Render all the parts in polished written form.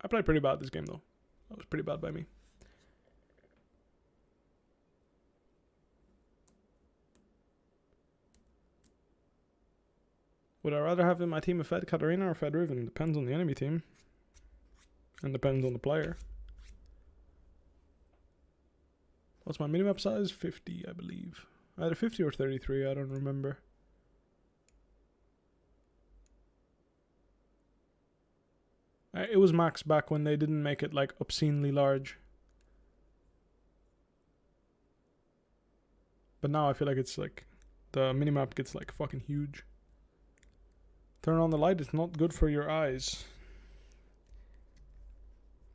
I played pretty bad this game though. That was pretty bad by me. Would I rather have in my team a Fed Katarina or Fed Riven? Depends on the enemy team. And depends on the player. What's my minimap size? 50, I believe. Either 50 or 33, I don't remember. It was max back when they didn't make it like obscenely large. But now I feel like it's like the minimap gets like fucking huge. Turn on the light, it's not good for your eyes.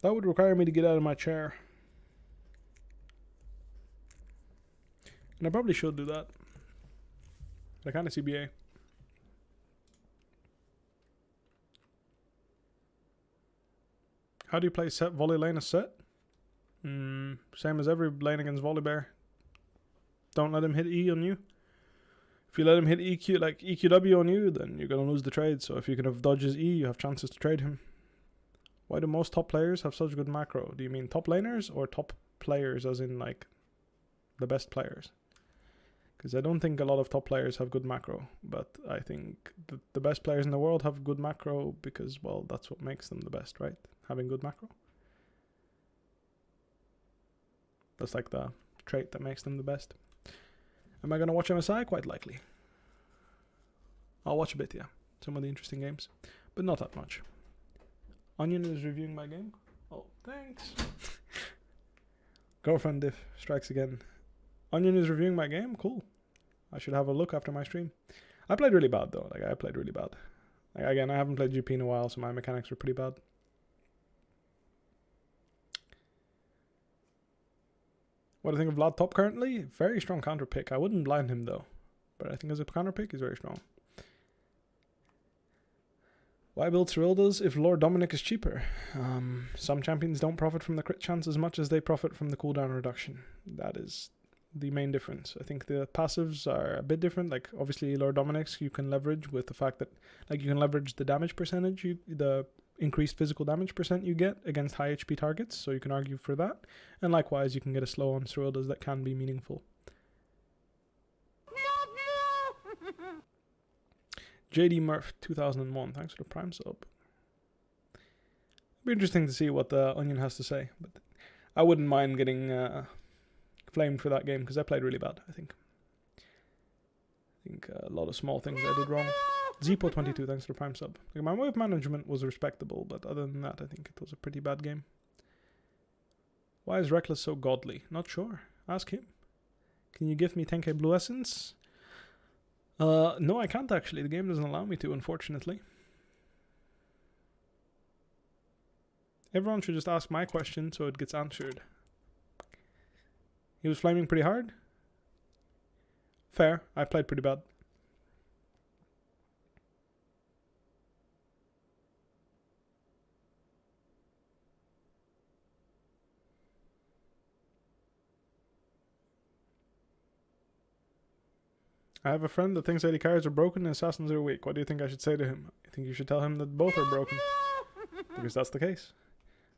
That would require me to get out of my chair. And I probably should do that. But I kind of CBA. How do you play Sett volley lane as Sett? Same as every lane against Voliber. Don't let him hit E on you. If you let him hit EQ like EQW on you, then you're gonna lose the trade. So if you can have dodges E, you have chances to trade him. Why do most top players have such good macro? Do you mean top laners or top players as in like the best players? Because I don't think a lot of top players have good macro, but I think the best players in the world have good macro because, well, that's what makes them the best, right? Having good macro. That's like the trait that makes them the best. Am I going to watch MSI? Quite likely. I'll watch a bit, yeah. Some of the interesting games, but not that much. Onion is reviewing my game. Oh, thanks. Girlfriend Diff strikes again. Onion is reviewing my game? Cool. I should have a look after my stream. I played really bad though. Like I played really bad. Like, again, I haven't played GP in a while, so my mechanics were pretty bad. What do I think of Vlad top currently? Very strong counter pick. I wouldn't blind him though. But I think as a counter pick, he's very strong. Why build Cyrildas if Lord Dominic is cheaper? Some champions don't profit from the crit chance as much as they profit from the cooldown reduction. That is the main difference. I think the passives are a bit different. Like obviously Lord Dominic's you can leverage with the fact that like you can leverage the damage percentage, the increased physical damage percent you get against high HP targets, so you can argue for that. And likewise you can get a slow on Cyrildas that can be meaningful. JD Murph 2001, thanks for the Prime sub. It'll be interesting to see what the Onion has to say, but I wouldn't mind getting flamed for that game because I played really bad, I think. A lot of small things I did wrong. Zippo22, thanks for the Prime sub. Like, my wave management was respectable, but other than that, I think it was a pretty bad game. Why is Rekkles so godly? Not sure. Ask him. Can you give me 10k blue essence? No, I can't actually. The game doesn't allow me to, unfortunately. Everyone should just ask my question so it gets answered. He was flaming pretty hard? Fair. I played pretty bad. I have a friend that thinks AD carries are broken and assassins are weak. What do you think I should say to him? I think you should tell him that both are broken. Because that's the case.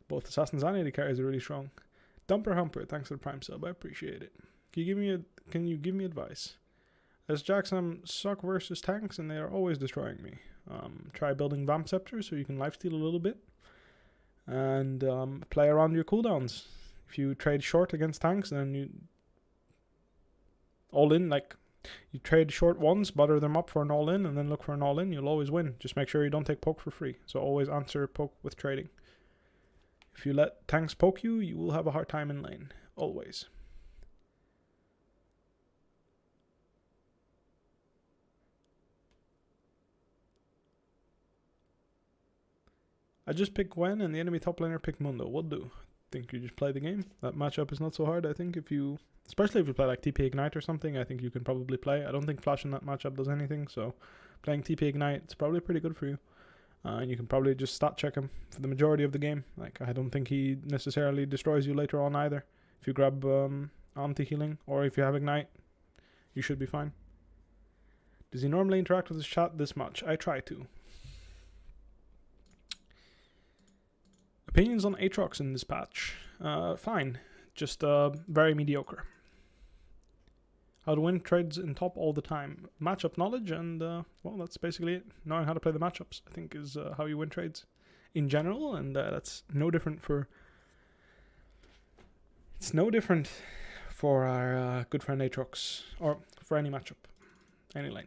Both assassins and AD carries are really strong. Dumper Humper, thanks for the Prime sub. I appreciate it. Can you give me advice? As Jackson suck versus tanks and they are always destroying me. Try building Vamp Scepter so you can lifesteal a little bit. And play around your cooldowns. If you trade short against tanks, then you all in, like you trade short ones, butter them up for an all-in, and then look for an all-in, you'll always win. Just make sure you don't take poke for free. So always answer poke with trading. If you let tanks poke you, you will have a hard time in lane. Always. I just pick Gwen and the enemy top laner pick Mundo. What do? Think you just play the game? That matchup is not so hard, I think, especially if you play like TP Ignite or something, I think you can probably play. I don't think Flash in that matchup does anything, so playing TP Ignite is probably pretty good for you. And you can probably just stat check him for the majority of the game. Like, I don't think he necessarily destroys you later on either. If you grab anti-healing or if you have Ignite, you should be fine. Does he normally interact with his chat this much? I try to. Opinions on Aatrox in this patch? Fine. Just very mediocre. How to win trades in top all the time. Matchup knowledge and, well, that's basically it. Knowing how to play the matchups, I think, is how you win trades in general. And that's no different for... It's no different for our good friend Aatrox. Or for any matchup. Any lane.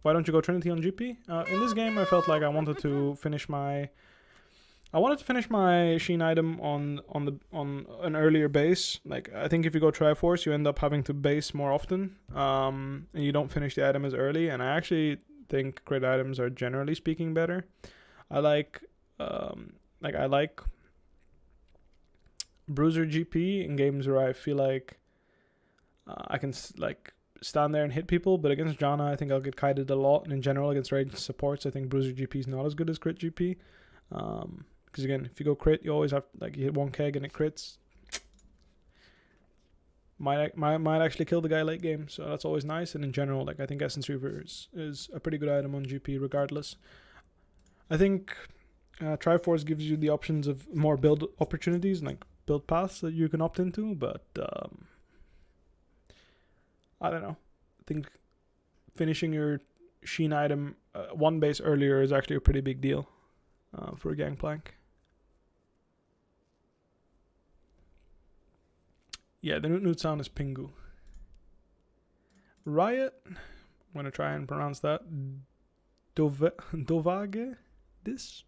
Why don't you go Trinity on GP? In this game, I felt like I wanted to finish my... I wanted to finish my Sheen item on an earlier base. Like, I think if you go Triforce, you end up having to base more often, and you don't finish the item as early. And I actually think crit items are generally speaking better. I like Bruiser GP in games where I feel like I can stand there and hit people. But against Janna, I think I'll get kited a lot. And in general, against ranged supports, I think Bruiser GP is not as good as crit GP. Because again, if you go crit, you always have, like, you hit one keg and it crits. Might actually kill the guy late game, so that's always nice. And in general, like, I think Essence Reaver is a pretty good item on GP regardless. I think Triforce gives you the options of more build opportunities, like build paths that you can opt into, but I don't know. I think finishing your Sheen item one base earlier is actually a pretty big deal for a Gangplank. Yeah, the Newt sound is Pingu. Riot, I'm going to try and pronounce that. Dovage this?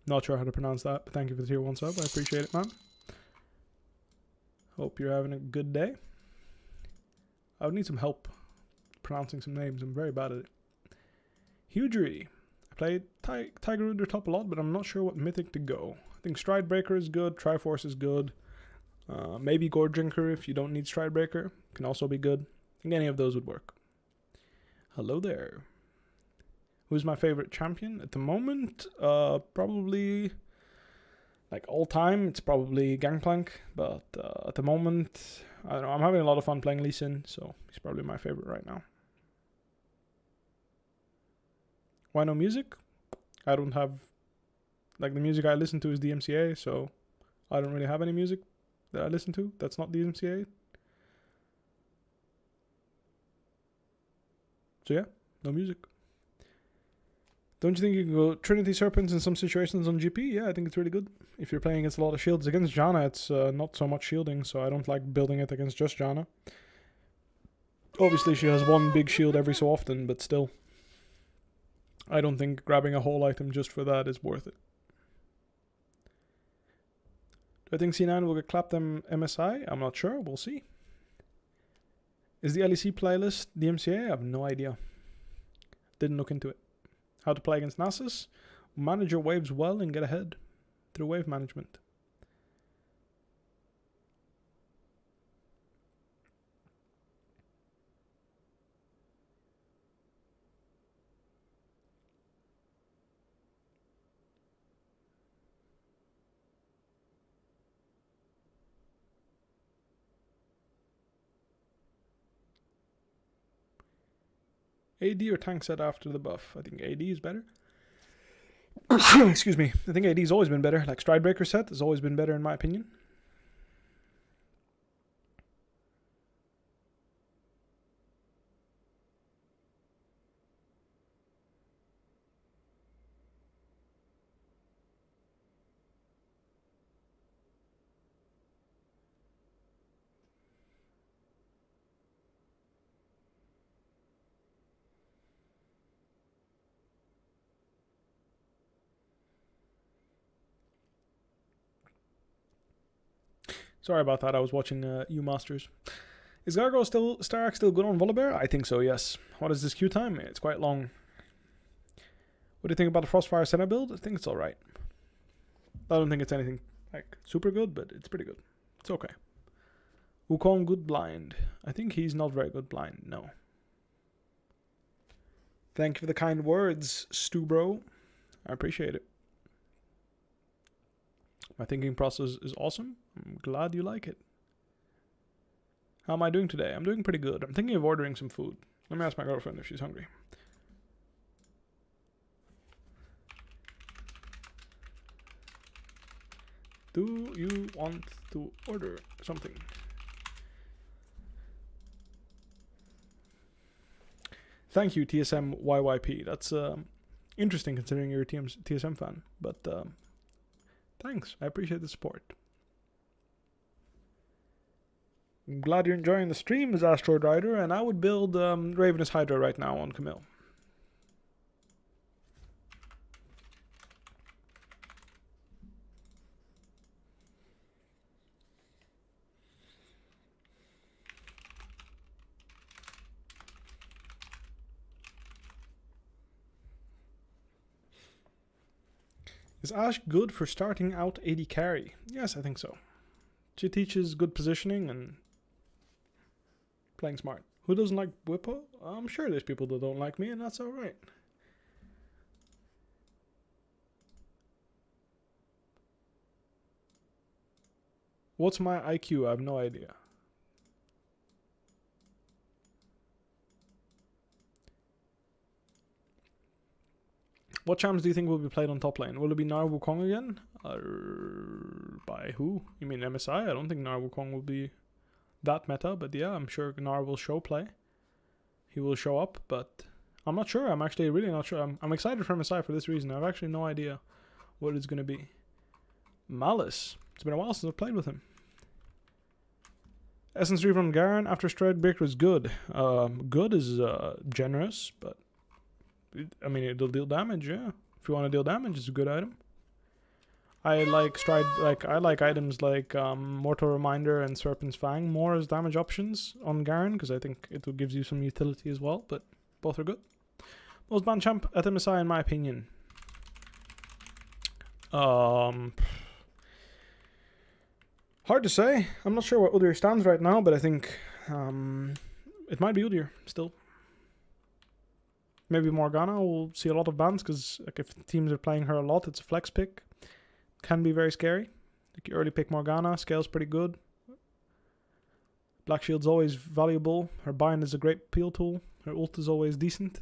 Not sure how to pronounce that, but thank you for the tier 1 sub. I appreciate it, man. Hope you're having a good day. I would need some help pronouncing some names. I'm very bad at it. Hugery. I played Tiger Rooter top a lot, but I'm not sure what mythic to go. I think Stridebreaker is good. Triforce is good. Maybe Gore Drinker if you don't need Stridebreaker. Can also be good. I think any of those would work. Hello there. Who's my favorite champion at the moment? Probably, like, all time, it's probably Gangplank. But at the moment, I don't know. I'm having a lot of fun playing Lee Sin, so he's probably my favorite right now. Why no music? I don't have, like, the music I listen to is DMCA, so I don't really have any music that I listen to that's not DMCA. So yeah, no music. Don't you think you can go Trinity Serpents in some situations on GP? Yeah, I think it's really good. If you're playing against a lot of shields. Against Janna, it's not so much shielding, so I don't like building it against just Janna. Obviously, she has one big shield every so often, but still. I don't think grabbing a whole item just for that is worth it. Do I think C9 will get clapped MSI? I'm not sure. We'll see. Is the LEC playlist DMCA? I have no idea. Didn't look into it. How to play against Nasus? Manage your waves well and get ahead through wave management. AD or tank set after the buff? I think AD is better. Excuse me. I think AD's always been better. Like Stridebreaker set has always been better in my opinion. Sorry about that, I was watching U Masters. Is Gargoyle Starak still good on Voliber? I think so, yes. What is this queue time? It's quite long. What do you think about the Frostfire Senna build? I think it's alright. I don't think it's anything like super good, but it's pretty good. It's okay. Wukong good blind. I think he's not very good blind, no. Thank you for the kind words, Stu bro. I appreciate it. My thinking process is awesome. I'm glad you like it. How am I doing today? I'm doing pretty good. I'm thinking of ordering some food. Let me ask my girlfriend if she's hungry. Do you want to order something? Thank you, TSM YYP. That's interesting considering you're a TSM fan. But thanks. I appreciate the support. I'm glad you're enjoying the stream as Asteroid Rider, and I would build Ravenous Hydra right now on Camille. Is Ashe good for starting out AD carry? Yes, I think so. She teaches good positioning and playing smart. Who doesn't like Bwipo? I'm sure there's people that don't like me, and that's alright. What's my IQ? I have no idea. What champs do you think will be played on top lane? Will it be Nar Wukong again? By who? You mean MSI? I don't think Nar Wukong will be that meta, but yeah, I'm sure Nar will show play. He will show up, but I'm not sure. I'm actually really not sure. I'm excited for MSI for this reason. I have actually no idea what it's going to be. Malice. It's been a while since I've played with him. Essence 3 from Garen after Stridebreaker was good. Good is generous, but I mean, it'll deal damage, yeah. If you want to deal damage, it's a good item. I like items like Mortal Reminder and Serpent's Fang more as damage options on Garen, because I think it gives you some utility as well, but both are good. Most banned champ at MSI in my opinion. Hard to say. I'm not sure what Udyr stands right now, but I think it might be Udyr still. Maybe Morgana will see a lot of bans, because like, if teams are playing her a lot, it's a flex pick. Can be very scary. Like you early pick Morgana, scale's pretty good. Black Shield's always valuable. Her bind is a great peel tool. Her ult is always decent.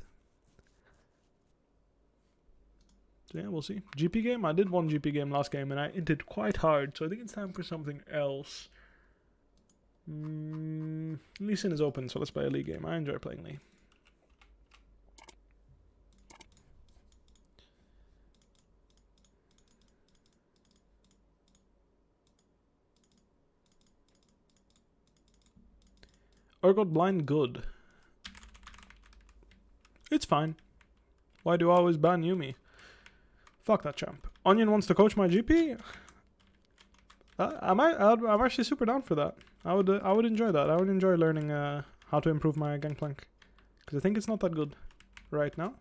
So yeah, we'll see. GP game? I did one GP game last game and I did quite hard, so I think it's time for something else. Lee Sin is open, so let's play a Lee game. I enjoy playing Lee. Urgot Blind good. It's fine. Why do I always ban Yumi? Fuck that champ. Onion wants to coach my GP? I'm actually super down for that. I would enjoy that. I would enjoy learning how to improve my Gangplank, because I think it's not that good right now.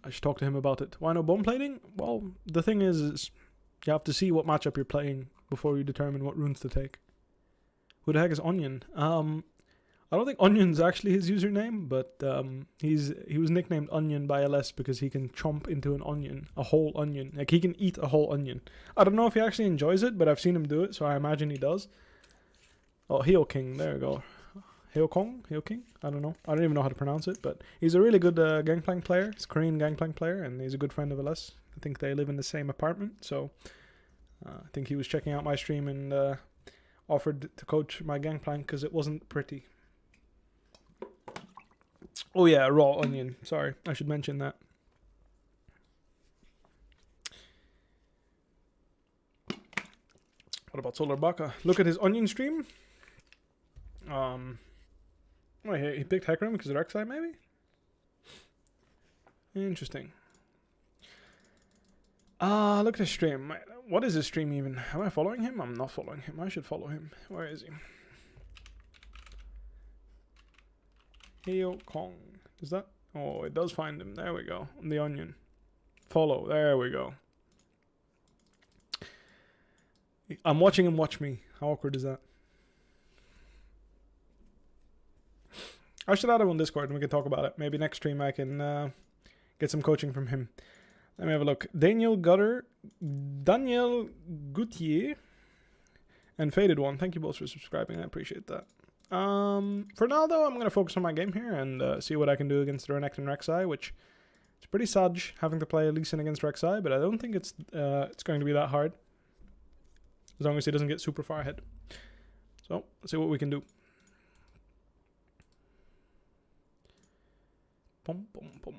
I should talk to him about it. Why no bomb plating? Well, the thing is you have to see what matchup you're playing before you determine what runes to take. Who the heck is Onion? I don't think Onion's actually his username, but he was nicknamed Onion by LS because he can chomp into an onion, a whole onion. Like he can eat a whole onion. I don't know if he actually enjoys it, but I've seen him do it, so I imagine he does. Oh, Heo King, there we go. Heo King? I don't know. I don't even know how to pronounce it, but he's a really good Gangplank player. He's a Korean Gangplank player, and he's a good friend of LS. I think they live in the same apartment, so I think he was checking out my stream and offered to coach my Gangplank because it wasn't pretty. Oh yeah, raw onion. Sorry, I should mention that. What about Solar Baka? Look at his onion stream. Oh, he picked Hecarim because of Rek'Sai, maybe? Interesting. Look at his stream. What is his stream even? Am I following him? I'm not following him. I should follow him. Where is he? Heo Kong. Is that? Oh, it does find him. There we go. On the onion. Follow. There we go. I'm watching him watch me. How awkward is that? I should add him on Discord and we can talk about it. Maybe next stream I can get some coaching from him. Let me have a look. Daniel Gutter, Daniel Goutier, and Faded One. Thank you both for subscribing. I appreciate that. For now, though, I'm going to focus on my game here and see what I can do against the Renekton Rek'Sai, which is pretty sadge having to play Lee Sin against Rek'Sai, but I don't think it's going to be that hard, as long as he doesn't get super far ahead. So, let's see what we can do. Pum, pum, pum.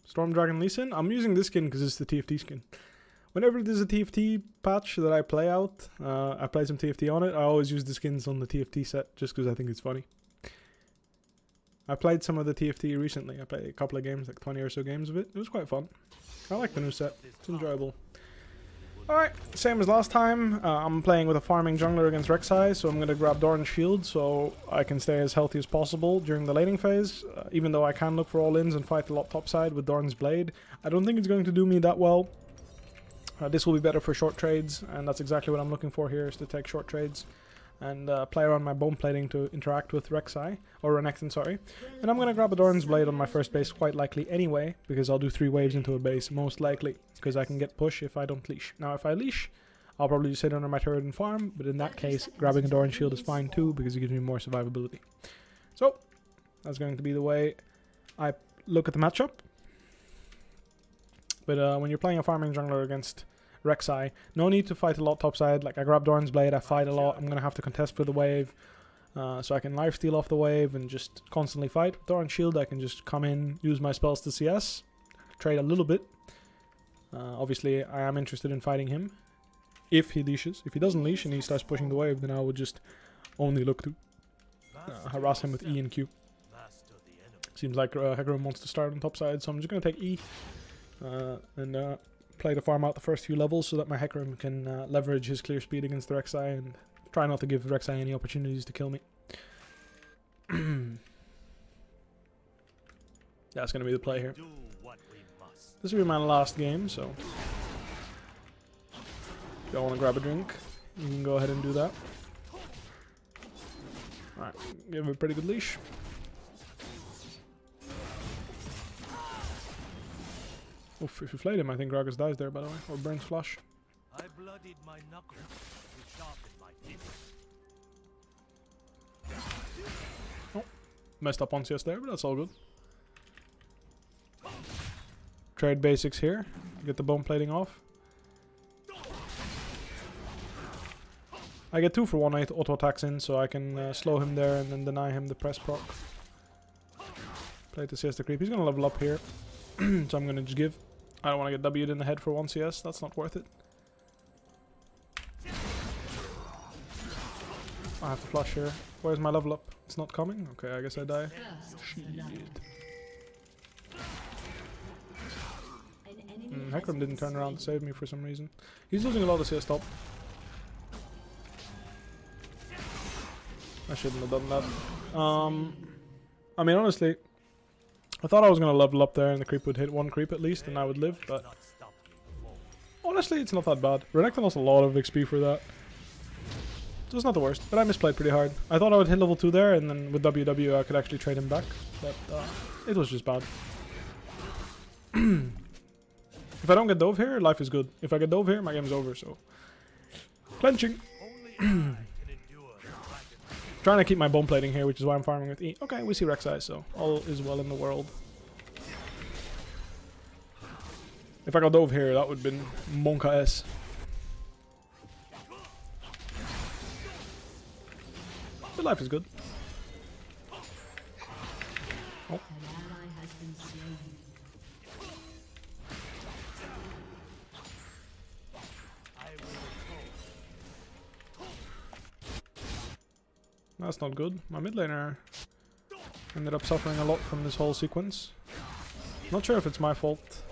Storm Dragon Lee Sin. I'm using this skin because it's the TFT skin. Whenever there's a TFT patch that I play out, I play some TFT on it, I always use the skins on the TFT set just because I think it's funny. I played some of the TFT recently. I played a couple of games, like 20 or so games of it. It was quite fun. I like the new set. It's enjoyable. Alright, same as last time. I'm playing with a farming jungler against Rek'Sai, so I'm going to grab Doran's shield so I can stay as healthy as possible during the laning phase. Even though I can look for all-ins and fight a lot topside with Doran's blade, I don't think it's going to do me that well. This will be better for short trades, and that's exactly what I'm looking for here, is to take short trades and play around my bone plating to interact with Rek'Sai, or Renekton, sorry. And I'm going to grab a Doran's blade on my first base quite likely anyway, because I'll do 3 waves into a base, most likely, because I can get push if I don't leash. Now if I leash, I'll probably just sit under my turret and farm, but in that case, grabbing a Doran's shield is fine too, because it gives me more survivability. So, that's going to be the way I look at the matchup. But when you're playing a farming jungler against Rek'Sai, no need to fight a lot topside. Like, I grab Doran's blade, I fight a lot, I'm gonna have to contest for the wave, so I can lifesteal off the wave and just constantly fight. With Doran's shield, I can just come in, use my spells to CS, trade a little bit. Obviously, I am interested in fighting him, if he leashes. If he doesn't leash and he starts pushing the wave, then I would just only look to harass him with E and Q. Seems like Hecarim wants to start on topside, so I'm just gonna take E, and play to farm out the first few levels so that my Hecarim can leverage his clear speed against the Rek'Sai and try not to give Rek'Sai any opportunities to kill me. That's going to be the play here. This will be my last game, so if y'all want to grab a drink, you can go ahead and do that. Alright, give him a pretty good leash. Oof, if you flayed him, I think Gragas dies there, by the way. Or burns flush. I bloodied my knuckles to sharpen my teeth. Oh, messed up on CS there, but that's all good. Trade basics here. Get the bone plating off. I get 2 for 1 auto attacks in, so I can slow him there and then deny him the press proc. Play to CS the creep. He's gonna level up here. So I'm gonna just give. I don't want to get W'd in the head for 1 CS, that's not worth it. I have to flush here. Where's my level up? It's not coming? Okay, I guess I die. Shit. Hecarim didn't turn around to save me for some reason. He's losing a lot of CS top. I shouldn't have done that. I mean, honestly, I thought I was going to level up there and the creep would hit 1 creep at least and I would live, but honestly, it's not that bad. Renekton lost a lot of XP for that. So it's not the worst, but I misplayed pretty hard. I thought I would hit level 2 there and then with WW I could actually trade him back, but it was just bad. If I don't get Dove here, life is good. If I get Dove here, my game's over, so... Clenching! Trying to keep my bone plating here, which is why I'm farming with E. Okay, we see Rek'Sai, so all is well in the world. If I got Dove here, that would have been Monka S. But life is good. Oh. That's not good. My mid laner ended up suffering a lot from this whole sequence. Not sure if it's my fault.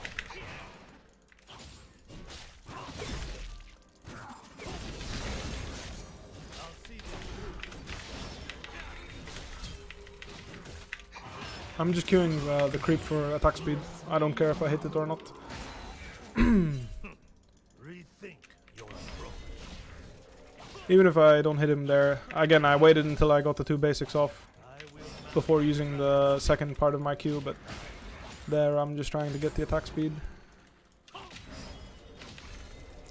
I'm just queuing the creep for attack speed. I don't care if I hit it or not. Even if I don't hit him there. Again, I waited until I got the 2 basics off before using the second part of my Q, but there I'm just trying to get the attack speed.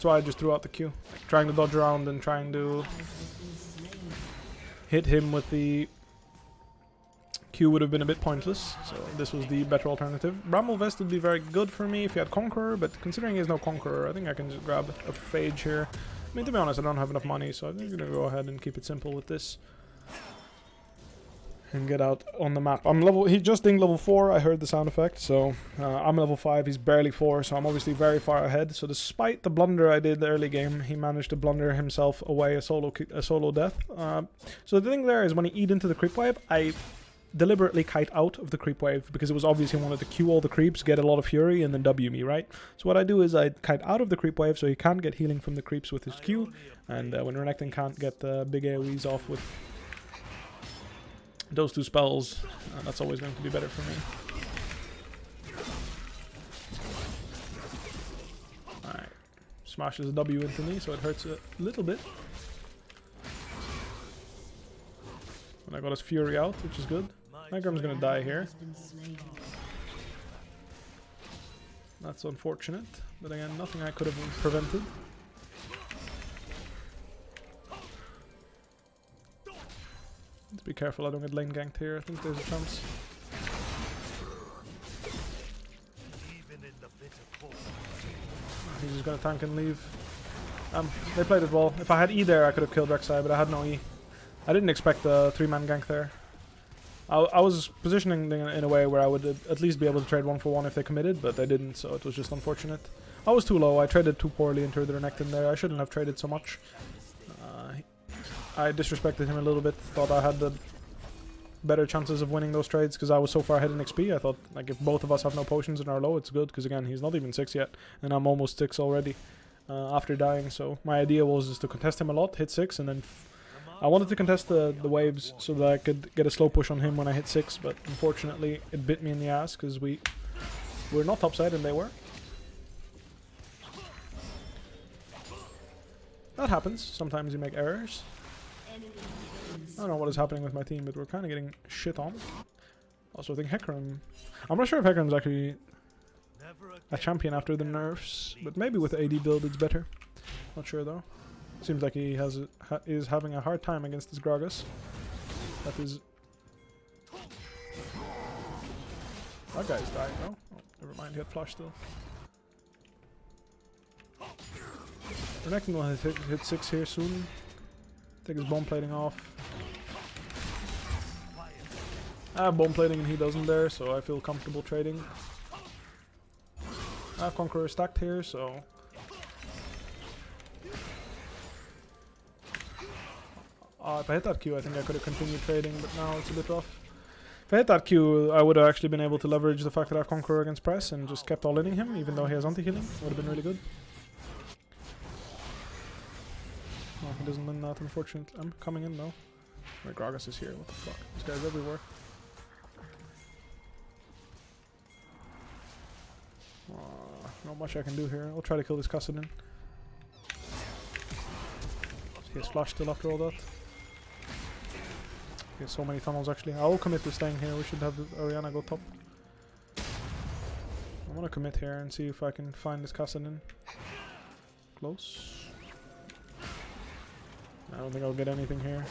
why I just threw out the Q. Like, trying to dodge around and trying to hit him with the Q would have been a bit pointless, so this was the better alternative. Bramble Vest would be very good for me if he had Conqueror, but considering he has no Conqueror, I think I can just grab a Phage here. I mean, to be honest, I don't have enough money, so I'm gonna go ahead and keep it simple with this. And get out on the map. He just dinged level 4, I heard the sound effect, so I'm level 5, he's barely 4, so I'm obviously very far ahead. So despite the blunder I did the early game, he managed to blunder himself away a solo death. So the thing there is, when he eat into the creep wave, I deliberately kite out of the creep wave, because it was obvious he wanted to Q all the creeps, get a lot of fury, and then W me, right? So what I do is I kite out of the creep wave so he can't get healing from the creeps with his Q, and when Renekton can't get the big AoEs off with those two spells, that's always going to be better for me. Alright, smashes a W into me, so it hurts a little bit. And I got his Fury out, which is good. Nigram's gonna die here. That's unfortunate, but again, nothing I could have prevented. Let's be careful I don't get lane ganked here. I think there's a chance. He's just gonna tank and leave. They played it well. If I had E there, I could have killed Rek'Sai, but I had no E. I didn't expect a 3-man gank there. I was positioning in a way where I would at least be able to trade 1-for-1 if they committed, but they didn't, so it was just unfortunate. I was too low. I traded too poorly into the Renekton there. I shouldn't have traded so much. I disrespected him a little bit. Thought I had the better chances of winning those trades because I was so far ahead in XP. I thought, like, if both of us have no potions and are low, it's good, because again, he's not even 6 yet, and I'm almost 6 already after dying. So my idea was just to contest him a lot, hit 6, and then I wanted to contest the waves so that I could get a slow push on him when I hit 6, but unfortunately it bit me in the ass because we were not topside and they were. That happens. Sometimes you make errors. I don't know what is happening with my team, but we're kind of getting shit on. Also, I think Hecarim... I'm not sure if Hecarim's actually a champion after the nerfs, but maybe with the AD build it's better. Not sure though. Seems like he is having a hard time against this Gragas. That is... That guy's dying now. Oh, never mind, he had flash still. Renekton will hit 6 here soon. Take his bomb plating off. I have bomb plating and he doesn't there, so I feel comfortable trading. I have Conqueror stacked here, so... if I hit that Q, I think I could have continued trading, but now it's a bit rough. If I hit that Q, I would have actually been able to leverage the fact that I have Conqueror against Press and just kept all-inning him, even though he has anti-healing. Would have been really good. Oh, he doesn't win that, unfortunately. I'm coming in though. My Gragas is here, what the fuck? This guy's everywhere. Not much I can do here. I'll try to kill this Kassadin. He has flash still after all that. He has so many tunnels actually. I will commit to staying here. We should have Orianna go top. I want to commit here and see if I can find this Kassadin. Close. I don't think I'll get anything here.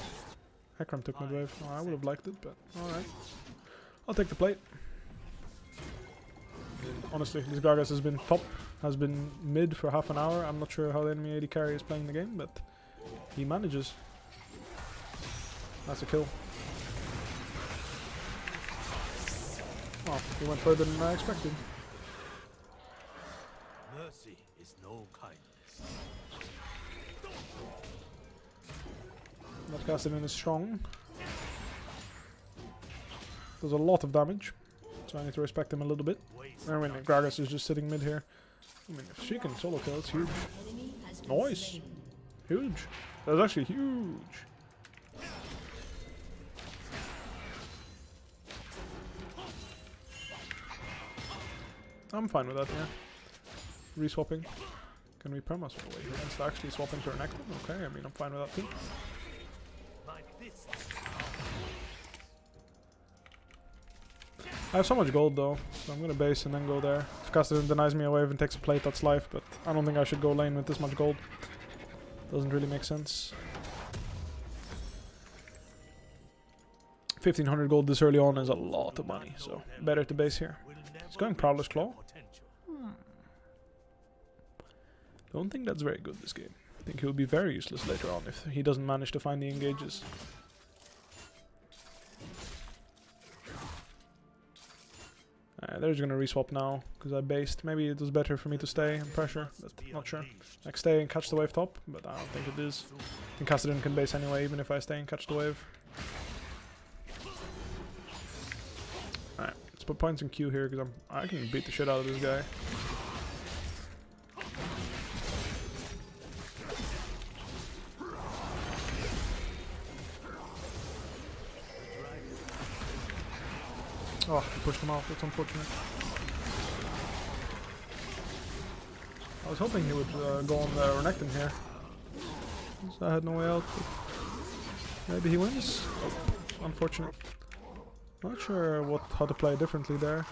Hecarim took mid wave. Oh, I would have liked it, but alright. I'll take the plate. Honestly, this Gragas has been top, has been mid for half an hour. I'm not sure how the enemy AD carry is playing the game, but he manages. That's a kill. Well, he went further than I expected. Mercy is no kindness. That Kassadin is strong. Does a lot of damage, so I need to respect him a little bit. I mean, Gragas is just sitting mid here. I mean, if she can solo kill, it's huge. Nice! Huge! That's actually huge! I'm fine with that, yeah. Reswapping. Can we perma swap away? It's actually swapping to Renekton? Okay, I mean, I'm fine with that too. I have so much gold though, so I'm gonna base and then go there. If Castellan denies me a wave and takes a plate, that's life, but I don't think I should go lane with this much gold. Doesn't really make sense. 1500 gold this early on is a lot of money, so better to base here. He's going Prowler's Claw. Don't think that's very good this game. I think he will be very useless later on if he doesn't manage to find the engages. They're just gonna reswap now because I based. Maybe it was better for me to stay and pressure, but not sure. Like stay and catch the wave top, but I don't think it is. I think Cassidy can base anyway, even if I stay and catch the wave. Alright, let's put points in Q here because I can beat the shit out of this guy. Oh, he pushed him off. That's unfortunate. I was hoping he would go on the Renekton here. So I had no way out. Maybe he wins. Oh, unfortunate. Not sure how to play differently there.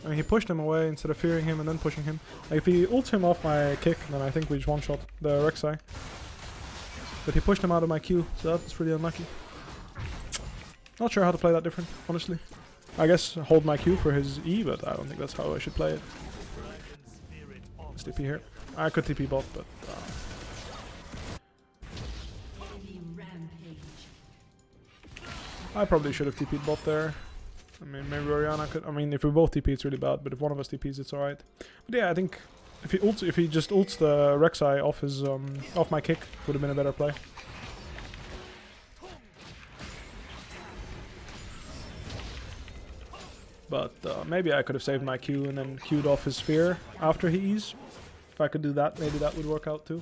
I mean, he pushed him away instead of fearing him and then pushing him. Like, if he ults him off my kick, then I think we just one-shot the Rek'Sai. But he pushed him out of my Q, so that's pretty unlucky. Not sure how to play that different, honestly. I guess hold my Q for his E, but I don't think that's how I should play it. Let's TP here. I could TP bot, but I probably should have TP'd bot there. I mean, maybe Orianna could. I mean, if we both TP, it's really bad. But if one of us TPs, it's alright. But yeah, I think if he just ults the Rek'Sai off his off my kick, would have been a better play. But maybe I could have saved my Q and then Q'd off his Sphere after he E's. If I could do that, maybe that would work out too.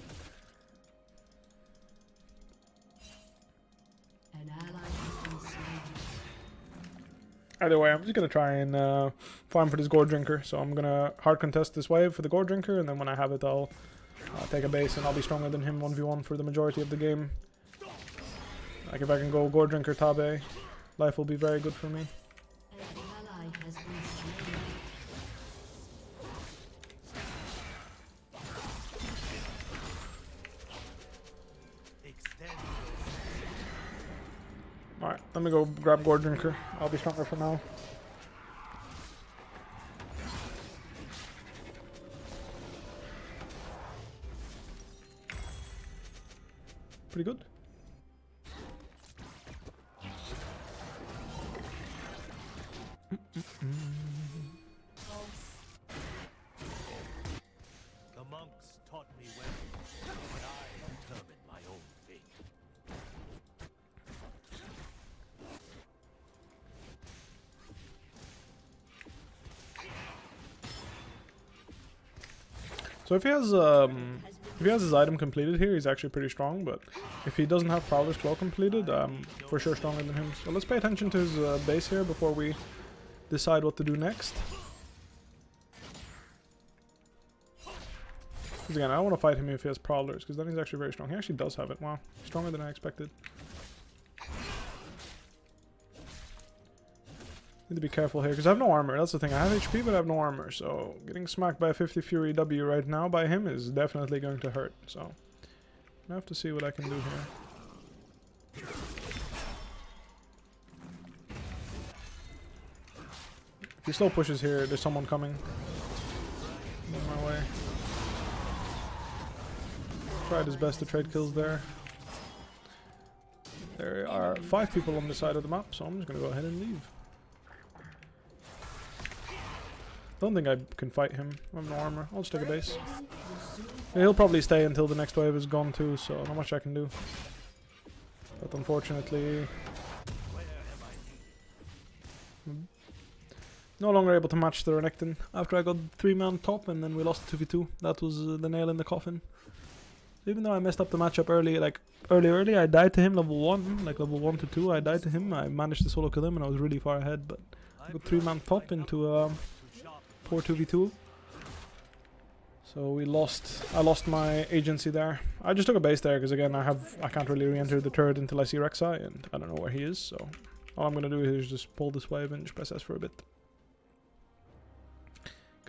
Either way, I'm just going to try and farm for this Gore Drinker. So I'm going to hard contest this wave for the Gore Drinker, and then when I have it, I'll take a base and I'll be stronger than him 1v1 for the majority of the game. Like if I can go Gore Drinker Tabe, life will be very good for me. Alright, let me go grab Gore Drinker. I'll be stronger for now. Pretty good. The monks taught me well, but I determine my own fate. So if he has his item completed here, he's actually pretty strong. But if he doesn't have Prowler's Claw completed, I'm for sure stronger than him. So let's pay attention to his base here before we decide what to do next. Because again, I don't want to fight him if he has Prowlers, because then he's actually very strong. He actually does have it. Wow, stronger than I expected. Need to be careful here, because I have no armor. That's the thing. I have HP, but I have no armor. So getting smacked by a 50 Fury W right now by him is definitely going to hurt. So I have to see what I can do here. If he slow pushes here, there's someone coming. On my way. Tried his best to trade kills there. There are 5 people on the side of the map, so I'm just gonna go ahead and leave. Don't think I can fight him. I have no armor. I'll just take a base. Yeah, he'll probably stay until the next wave is gone too, so not much I can do. But unfortunately, no longer able to match the Renekton after I got 3-man top and then we lost 2v2. That was the nail in the coffin. Even though I messed up the matchup early, like early, I died to him level 1, like level 1 to 2, I died to him. I managed to solo kill him and I was really far ahead, but I got 3-man top into a poor 2v2. So I lost my agency there. I just took a base there because again I can't really re-enter the turret until I see Rek'Sai and I don't know where he is, so all I'm gonna do is just pull this wave and just press S for a bit.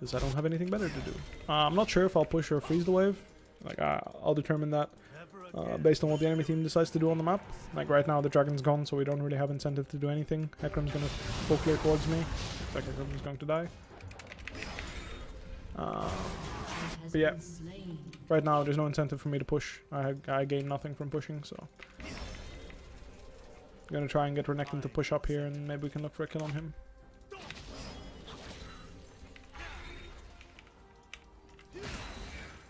because I don't have anything better to do. I'm not sure if I'll push or freeze the wave. Like, I'll determine that based on what the enemy team decides to do on the map. Like, right now the dragon's gone, so we don't really have incentive to do anything. Hecarim's gonna full clear towards me. Looks like Hecarim's going to die. But yeah, right now there's no incentive for me to push. I gain nothing from pushing, so I'm gonna try and get Renekton to push up here, and maybe we can look for a kill on him.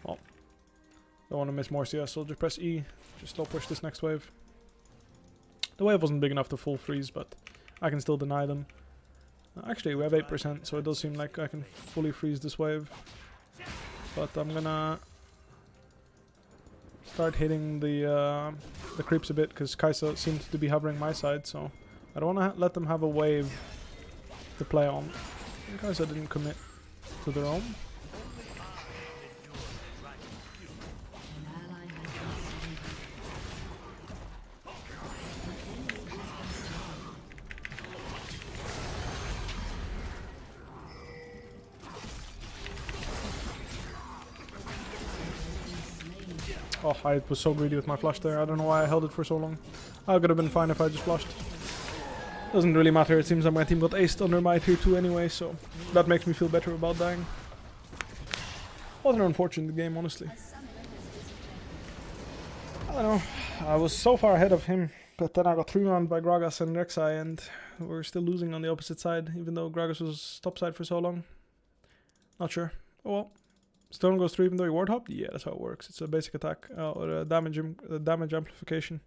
Oh, don't want to miss more CS, so just press E. Just slow push this next wave. The wave wasn't big enough to full freeze, but I can still deny them. Actually, we have 8%, so it does seem like I can fully freeze this wave. But I'm gonna start hitting the creeps a bit, because Kai'Sa seems to be hovering my side, so I don't want to let them have a wave to play on. Kai'Sa didn't commit to their own. Oh, I was so greedy with my flush there. I don't know why I held it for so long. I could have been fine if I just flushed. Doesn't really matter. It seems like my team got aced under my tier 2 anyway, so that makes me feel better about dying. What an unfortunate game, honestly. I don't know. I was so far ahead of him, but then I got 3-rounded by Gragas and Rek'Sai, and we're still losing on the opposite side, even though Gragas was top side for so long. Not sure. Oh well. Stone goes through even though you ward hop? Yeah, that's how it works. It's a basic attack or a damage amplification.